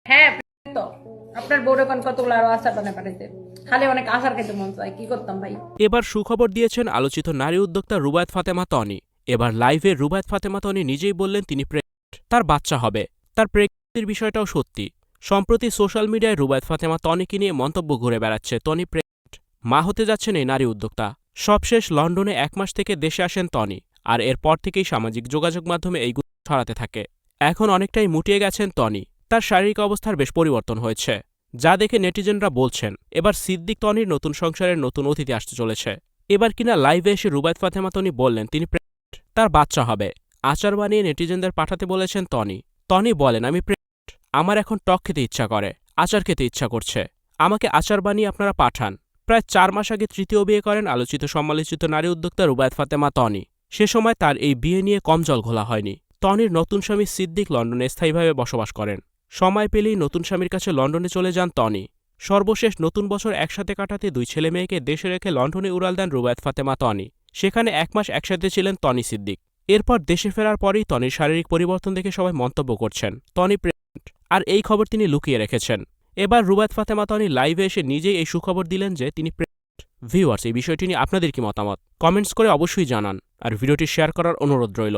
হ্যাঁ, তো আপনার বউরে কোন কতগুলো আরো আচার বানায় পাঠাইতে, খালি অনেক আচার খেতে মন চায়, কি করতাম ভাই। এবার সুখবর দিয়েছেন আলোচিত নারী উদ্যোক্তা রুবায়েত ফাতেমা তনি। এবার লাইভে রুবায়েত ফাতেমা তনি নিজেই বললেন তিনি প্রেগনেন্ট, তার বাচ্চা হবে। তার প্রেগনেন্সির বিষয়টাও সত্যি। সম্প্রতি সোশ্যাল মিডিয়ায় রুবায়েত ফাতেমা তনিকে নিয়ে মন্তব্য ঘুরে বেড়াচ্ছে তনি প্রেগনেন্ট, মা হতে যাচ্ছেন এই নারী উদ্যোক্তা। সবশেষ লন্ডনে 1 মাস থেকে দেশে আসেন তনি, আর এরপর থেকেই সামাজিক যোগাযোগ মাধ্যমে এই গুজব ছড়াতে থাকে। এখন অনেকটাই মুটিয়ে গেছেন তনি, তার শারীরিক অবস্থার বেশ পরিবর্তন হয়েছে, যা দেখে নেটিজেনরা বলছেন এবার সিদ্দিক তনির নতুন সংসারের নতুন অতিথি আসতে চলেছে। এবার কিনা লাইভে এসে রুবায়েত ফাতেমা তনি বললেন তিনি প্রেগনেন্ট, তার বাচ্চা হবে। আচার বানিয়ে নেটিজেনদের পাঠাতে বলেছেন তনি। তনি বলেন আমি প্রেগনেন্ট, আমার এখন টক খেতে ইচ্ছা করে, আচার খেতে ইচ্ছা করছে, আমাকে আচার বানিয়ে আপনারা পাঠান। প্রায় 4 মাস আগে তৃতীয় বিয়ে করেন আলোচিত সমালোচিত নারী উদ্যোক্তা রুবায়েত ফাতেমা তনি। সে সময় তার এই বিয়ে নিয়ে কম জল ঘোলা হয়নি। তনির নতুন স্বামী সিদ্দিক লন্ডনে স্থায়ীভাবে বসবাস করেন। সময় পেলেই নতুন স্বামীর কাছে লন্ডনে চলে যান তনি। সর্বশেষ নতুন বছর একসাথে কাটাতে 2 ছেলে মেয়েকে দেশে রেখে লন্ডনে উড়াল দেন রুবায়েত ফাতেমা তনি। সেখানে 1 মাস একসাথে ছিলেন তনি সিদ্দিক। এরপর দেশে ফেরার পরেই তনির শারীরিক পরিবর্তন দেখে সবাই মন্তব্য করছেন তনি প্রেগনেন্ট, আর এই খবর তিনি লুকিয়ে রেখেছেন। এবার রুবায়েত ফাতেমা তনি লাইভে এসে নিজেই এই সুখবর দিলেন যে তিনি প্রেগনেন্ট। ভিউয়ার্স, এই বিষয়টি নিয়ে আপনাদের কি মতামত কমেন্টস করে অবশ্যই জানান, আর ভিডিওটি শেয়ার করার অনুরোধ রইল।